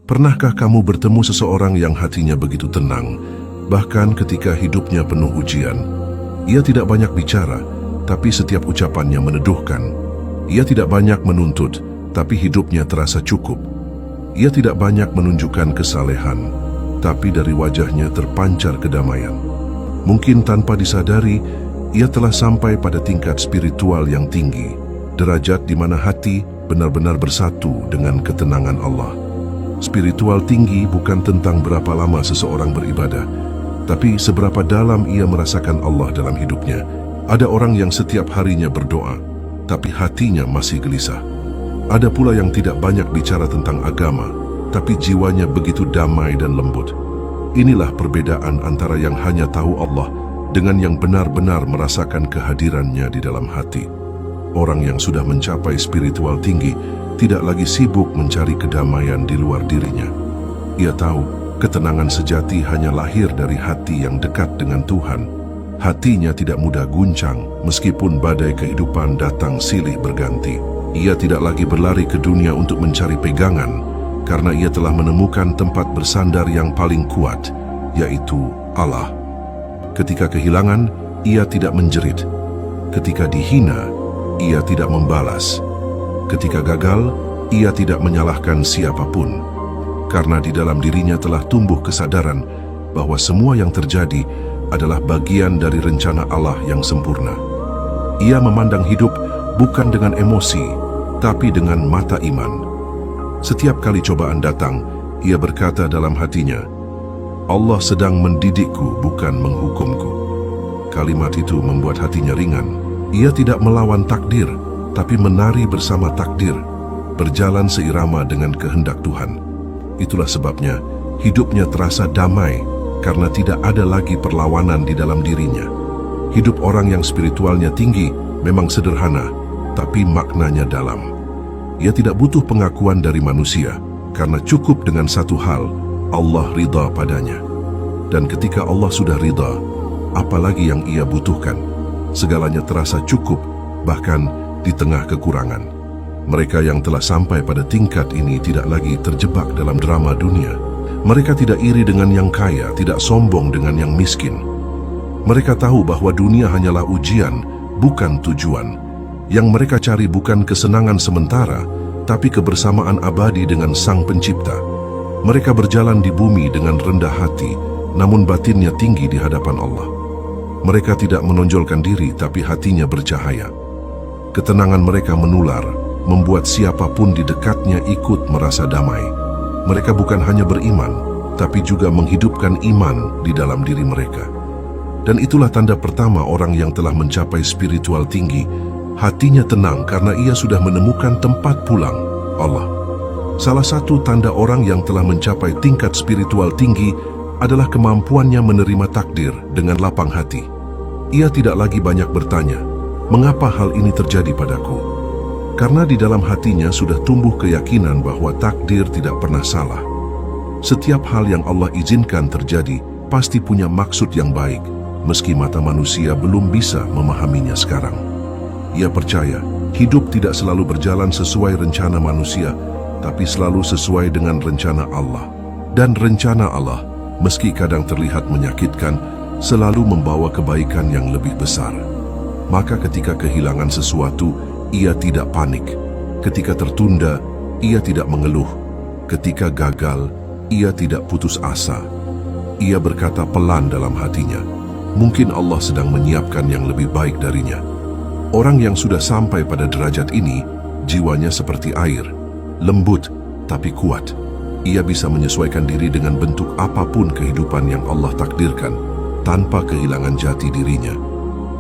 Pernahkah kamu bertemu seseorang yang hatinya begitu tenang, bahkan ketika hidupnya penuh ujian? Ia tidak banyak bicara, tapi setiap ucapannya meneduhkan. Ia tidak banyak menuntut, tapi hidupnya terasa cukup. Ia tidak banyak menunjukkan kesalehan, tapi dari wajahnya terpancar kedamaian. Mungkin tanpa disadari, ia telah sampai pada tingkat spiritual yang tinggi, derajat di mana hati benar-benar bersatu dengan ketenangan Allah. Spiritual tinggi bukan tentang berapa lama seseorang beribadah, tapi seberapa dalam ia merasakan Allah dalam hidupnya. Ada orang yang setiap harinya berdoa, tapi hatinya masih gelisah. Ada pula yang tidak banyak bicara tentang agama, tapi jiwanya begitu damai dan lembut. Inilah perbedaan antara yang hanya tahu Allah dengan yang benar-benar merasakan kehadirannya di dalam hati. Orang yang sudah mencapai spiritual tinggi tidak lagi sibuk mencari kedamaian di luar dirinya. Ia tahu ketenangan sejati hanya lahir dari hati yang dekat dengan Tuhan. Hatinya tidak mudah guncang meskipun badai kehidupan datang silih berganti. Ia tidak lagi berlari ke dunia untuk mencari pegangan, karena ia telah menemukan tempat bersandar yang paling kuat, yaitu Allah. Ketika kehilangan, ia tidak menjerit. Ketika dihina, ia tidak membalas. Ketika gagal, ia tidak menyalahkan siapapun, karena di dalam dirinya telah tumbuh kesadaran bahwa semua yang terjadi adalah bagian dari rencana Allah yang sempurna. Ia memandang hidup bukan dengan emosi, tapi dengan mata iman. Setiap kali cobaan datang, ia berkata dalam hatinya, Allah sedang mendidikku, bukan menghukumku. Kalimat itu membuat hatinya ringan. Ia tidak melawan takdir, tapi menari bersama takdir, berjalan seirama dengan kehendak Tuhan. Itulah sebabnya hidupnya terasa damai, karena tidak ada lagi perlawanan di dalam dirinya. Hidup orang yang spiritualnya tinggi memang sederhana, tapi maknanya dalam. Ia tidak butuh pengakuan dari manusia, karena cukup dengan satu hal, Allah ridha padanya. Dan ketika Allah sudah ridha, apalagi yang ia butuhkan? Segalanya terasa cukup, bahkan di tengah kekurangan. Mereka yang telah sampai pada tingkat ini tidak lagi terjebak dalam drama dunia. Mereka tidak iri dengan yang kaya, tidak sombong dengan yang miskin. Mereka tahu bahwa dunia hanyalah ujian, bukan tujuan. Yang mereka cari bukan kesenangan sementara, tapi kebersamaan abadi dengan Sang Pencipta. Mereka berjalan di bumi dengan rendah hati, namun batinnya tinggi di hadapan Allah. Mereka tidak menonjolkan diri, tapi hatinya bercahaya. Ketenangan mereka menular, membuat siapapun di dekatnya ikut merasa damai. Mereka bukan hanya beriman, tapi juga menghidupkan iman di dalam diri mereka. Dan itulah tanda pertama orang yang telah mencapai spiritual tinggi. Hatinya tenang karena ia sudah menemukan tempat pulang, Allah. Salah satu tanda orang yang telah mencapai tingkat spiritual tinggi adalah kemampuannya menerima takdir dengan lapang hati. Ia tidak lagi banyak bertanya, mengapa hal ini terjadi padaku? Karena di dalam hatinya sudah tumbuh keyakinan bahwa takdir tidak pernah salah. Setiap hal yang Allah izinkan terjadi pasti punya maksud yang baik, meski mata manusia belum bisa memahaminya sekarang. Ia percaya hidup tidak selalu berjalan sesuai rencana manusia, tapi selalu sesuai dengan rencana Allah. Dan rencana Allah, meski kadang terlihat menyakitkan, selalu membawa kebaikan yang lebih besar. Maka ketika kehilangan sesuatu, ia tidak panik. Ketika tertunda, ia tidak mengeluh. Ketika gagal, ia tidak putus asa. Ia berkata pelan dalam hatinya, mungkin Allah sedang menyiapkan yang lebih baik darinya. Orang yang sudah sampai pada derajat ini, jiwanya seperti air, lembut tapi kuat. Ia bisa menyesuaikan diri dengan bentuk apapun kehidupan yang Allah takdirkan, tanpa kehilangan jati dirinya.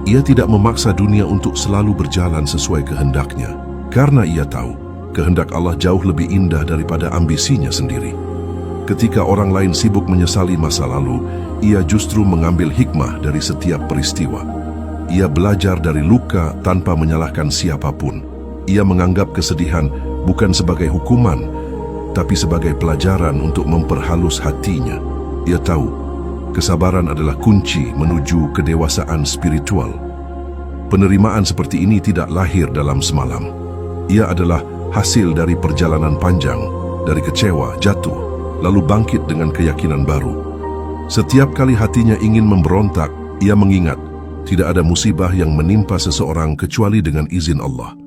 Ia tidak memaksa dunia untuk selalu berjalan sesuai kehendaknya, karena ia tahu kehendak Allah jauh lebih indah daripada ambisinya sendiri. Ketika orang lain sibuk menyesali masa lalu, ia justru mengambil hikmah dari setiap peristiwa. Ia belajar dari luka tanpa menyalahkan siapapun. Ia menganggap kesedihan bukan sebagai hukuman, tapi sebagai pelajaran untuk memperhalus hatinya. Ia tahu kesabaran adalah kunci menuju kedewasaan spiritual. Penerimaan seperti ini tidak lahir dalam semalam. Ia adalah hasil dari perjalanan panjang, dari kecewa, jatuh, lalu bangkit dengan keyakinan baru. Setiap kali hatinya ingin memberontak, ia mengingat, tidak ada musibah yang menimpa seseorang kecuali dengan izin Allah.